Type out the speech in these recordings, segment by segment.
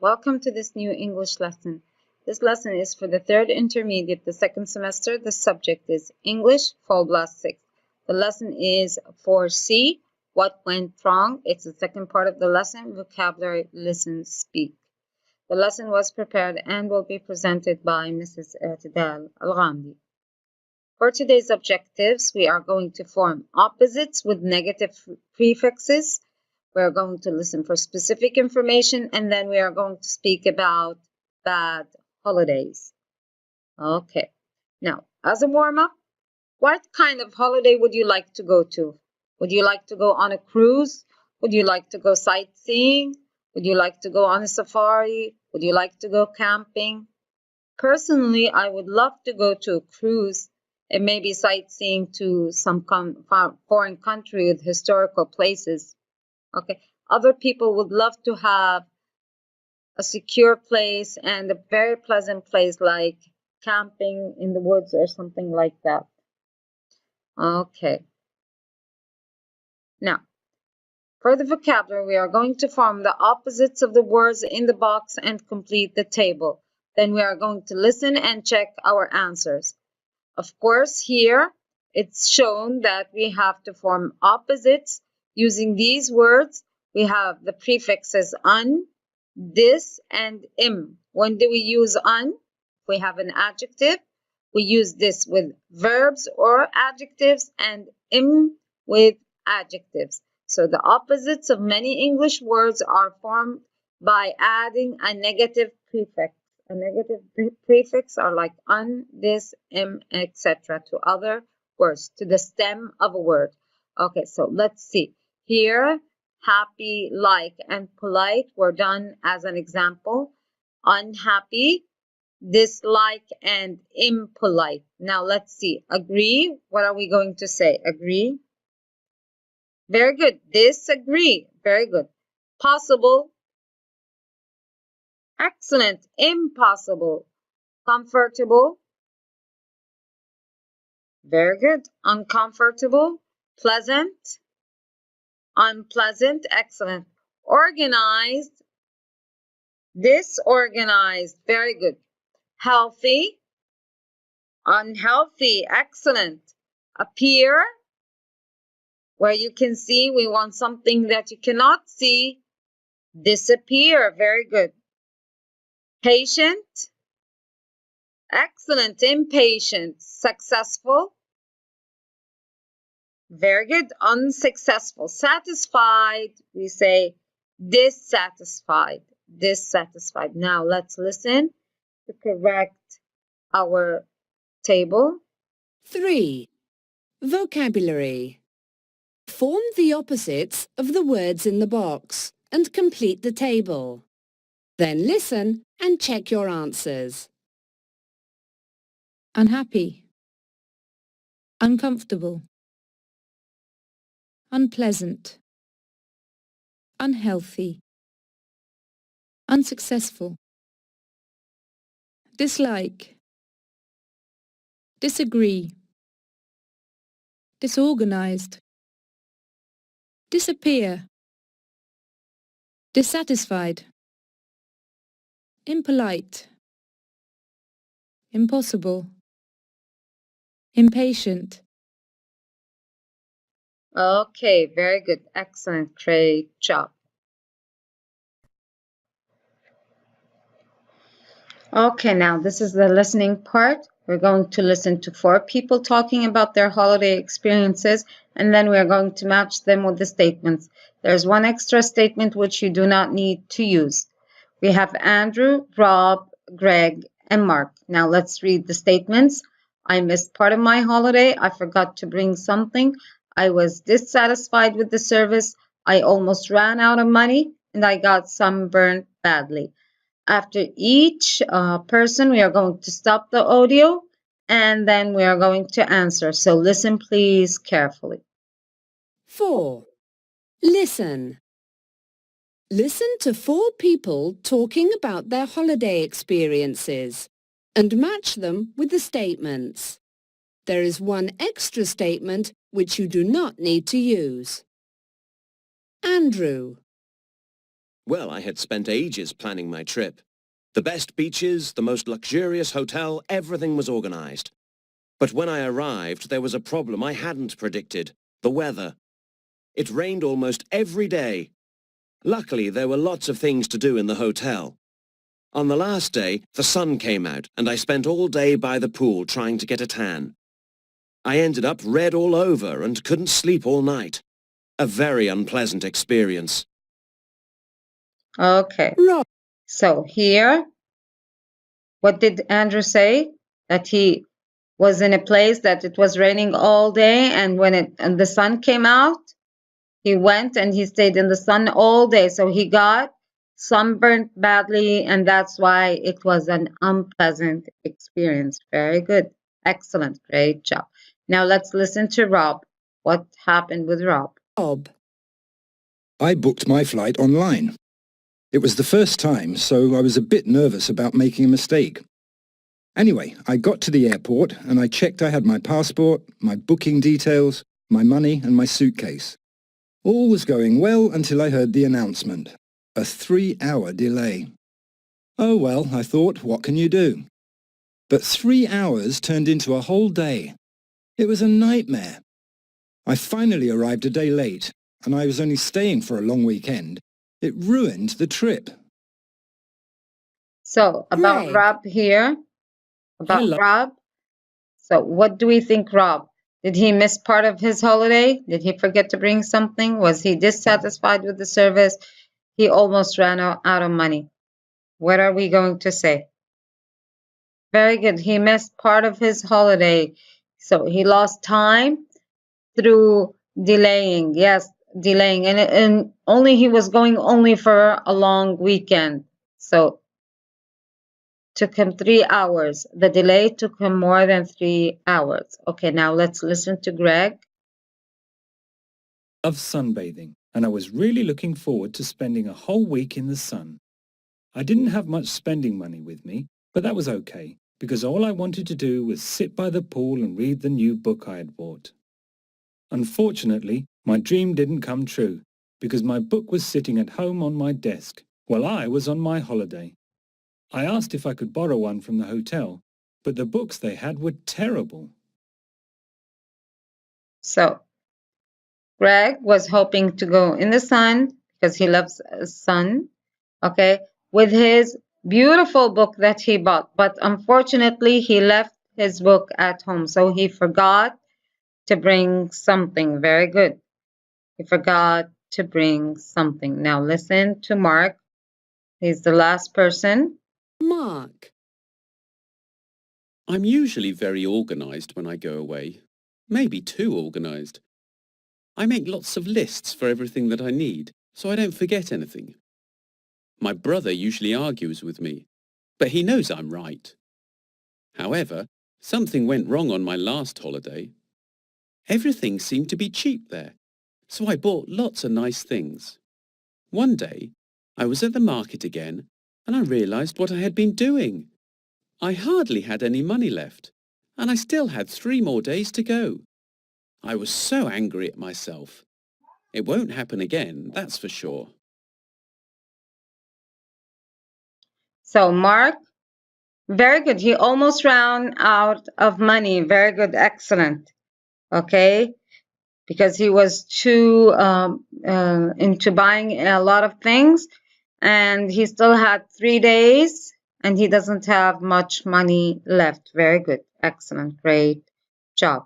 Welcome to this new English lesson. This lesson is for the third intermediate, the second semester. The subject is English, Fall Blast 6. The lesson is for C, What Went Wrong. It's the second part of the lesson, Vocabulary, Listen, Speak. The lesson was prepared and will be presented by Mrs. I'tidal Al-Ghamdi. For today's objectives, we are going to form opposites with negative prefixes. We're going to listen for specific information, and then we are going to speak about bad holidays. Okay. Now, as a warm-up, what kind of holiday would you like to go to? Would you like to go on a cruise? Would you like to go sightseeing? Would you like to go on a safari? Would you like to go camping? Personally, I would love to go to a cruise and maybe sightseeing to some foreign country with historical places. Okay, other people would love to have a secure place and a very pleasant place like camping in the woods or something like that. Okay. Now, for the vocabulary, we are going to form the opposites of the words in the box and complete the table. Then we are going to listen and check our answers. Of course, here it's shown that we have to form opposites using these words. We have the prefixes un, this, and im. When do we use un? We have an adjective. We use this with verbs or adjectives, and im with adjectives. So the opposites of many English words are formed by adding a negative prefix. A negative prefix are like un, this, im, etc. to other words, to the stem of a word. Okay, so let's see. Here, happy, like, and polite were done as an example. Unhappy, dislike, and impolite. Now let's see. Agree. What are we going to say? Agree. Very good. Disagree. Very good. Possible. Excellent. Impossible. Comfortable. Very good. Uncomfortable. Pleasant. Unpleasant. Excellent. Organized. Disorganized. Very good. Healthy. Unhealthy. Excellent. Appear. Where you can see, we want something that you cannot see. Disappear. Very good. Patient. Excellent. Impatient. Successful. Very good. Unsuccessful. Satisfied. We say dissatisfied. Dissatisfied. Now let's listen to correct our table. 3. Vocabulary. Form the opposites of the words in the box and complete the table. Then listen and check your answers. Unhappy, uncomfortable, unpleasant, unhealthy, unsuccessful, dislike, disagree, disorganized, disappear, dissatisfied, impolite, impossible, impatient. Okay, very good. Excellent. Great job. Okay, now this is the listening part. We're going to listen to 4 people talking about their holiday experiences, and then we are going to match them with the statements. There's one extra statement which you do not need to use. We have Andrew, Rob, Greg, and Mark. Now let's read the statements. I missed part of my holiday. I forgot to bring something. I was dissatisfied with the service. I almost ran out of money, and I got sunburned badly. After each person, we are going to stop the audio, and then we are going to answer. So listen, please, carefully. 4. Listen. Listen to 4 people talking about their holiday experiences and match them with the statements. there is one extra statement which you do not need to use. Andrew. Well, I had spent ages planning my trip. The best beaches, the most luxurious hotel, everything was organised. But when I arrived, there was a problem I hadn't predicted: the weather. It rained almost every day. Luckily, there were lots of things to do in the hotel. On the last day, the sun came out, and I spent all day by the pool trying to get a tan. I ended up red all over and couldn't sleep all night. A very unpleasant experience. Okay. Rob. So here, what did Andrew say? That he was in a place that it was raining all day, and when the sun came out, he went and he stayed in the sun all day. So he got sunburnt badly, and that's why it was an unpleasant experience. Very good. Excellent. Great job. Now let's listen to Rob. What happened with Rob? Rob. I booked my flight online. It was the first time, so I was a bit nervous about making a mistake. Anyway, I got to the airport and I checked I had my passport, my booking details, my money and my suitcase. All was going well until I heard the announcement. A 3-hour delay. Oh well, I thought, what can you do? But 3 hours turned into a whole day. It was a nightmare. I finally arrived a day late, and I was only staying for a long weekend. It ruined the trip. So, about Greg. Rob here. About Rob. So, what do we think, Rob? Did he miss part of his holiday? Did he forget to bring something? Was he dissatisfied with the service? He almost ran out of money. What are we going to say? Very good. He missed part of his holiday. So he lost time through delaying. Yes, delaying. And only he was going only for a long weekend. So took him 3 hours. The delay took him more than 3 hours. Okay, now let's listen to Greg. I love sunbathing, and I was really looking forward to spending a whole week in the sun. I didn't have much spending money with me, but that was okay, because all I wanted to do was sit by the pool and read the new book I had bought. Unfortunately, my dream didn't come true, because my book was sitting at home on my desk, while I was on my holiday. I asked if I could borrow one from the hotel, but the books they had were terrible. So Greg was hoping to go in the sun because he loves sun, okay, with his beautiful book that he bought. But unfortunately, he left his book at home, so he forgot to bring something. Very good. He forgot to bring something. Now listen to Mark. He's the last person. Mark. I'm usually very organised when I go away. Maybe too organised. I make lots of lists for everything that I need, so I don't forget anything. My brother usually argues with me, but he knows I'm right. However, something went wrong on my last holiday. Everything seemed to be cheap there, so I bought lots of nice things. One day, I was at the market again, and I realised what I had been doing. I hardly had any money left, and I still had 3 more days to go. I was so angry at myself. It won't happen again, that's for sure. So Mark, very good. He almost ran out of money. Very good. Excellent. Okay. Because he was too into buying a lot of things, and he still had 3 days, and he doesn't have much money left. Very good. Excellent. Great job.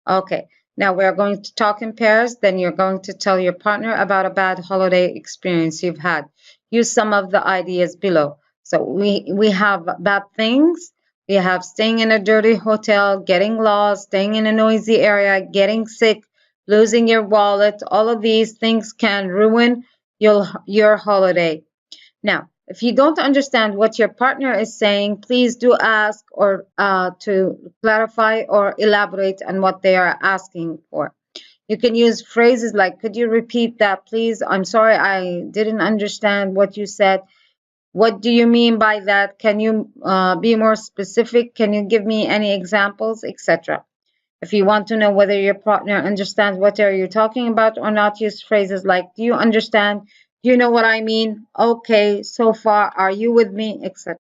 Okay. Now we are going to talk in pairs. Then you're going to tell your partner about a bad holiday experience you've had. Use some of the ideas below. So we have bad things. We have staying in a dirty hotel, getting lost, staying in a noisy area, getting sick, losing your wallet. All of these things can ruin your holiday. Now, if you don't understand what your partner is saying, please do ask or to clarify or elaborate on what they are asking for. You can use phrases like, could you repeat that, please? I'm sorry, I didn't understand what you said. What do you mean by that? Can you be more specific? Can you give me any examples, etc.? If you want to know whether your partner understands what are you talking about or not, use phrases like, do you understand? Do you know what I mean? Okay, so far, are you with me? Etc.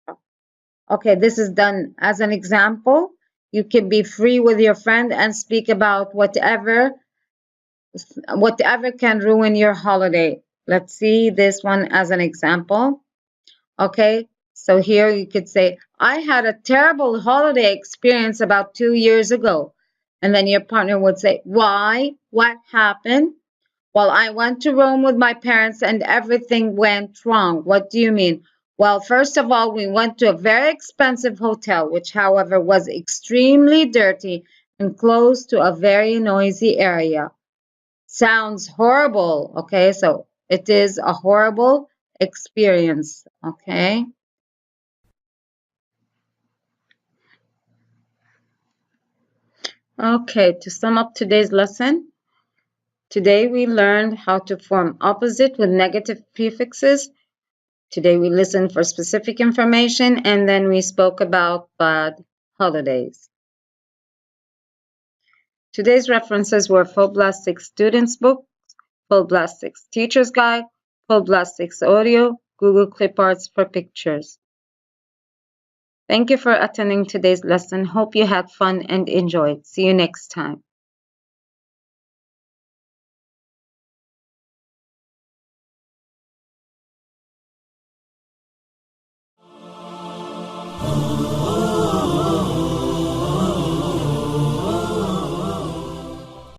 Okay, this is done as an example. You can be free with your friend and speak about whatever can ruin your holiday. Let's see this one as an example. Okay, so here you could say, I had a terrible holiday experience about 2 years ago. And then your partner would say, why? What happened? Well, I went to Rome with my parents and everything went wrong. What do you mean? Well, first of all, we went to a very expensive hotel, which, however, was extremely dirty and close to a very noisy area. Sounds horrible, okay? So it is a horrible experience, okay? Okay, to sum up today's lesson, today we learned how to form opposite with negative prefixes. Today we listened for specific information, and then we spoke about bad holidays. Today's references were Full Blast 6 Students Book, Full Blast 6 Teacher's Guide, Full Blast 6 Audio, Google Clip Arts for Pictures. Thank you for attending today's lesson. Hope you had fun and enjoyed. See you next time.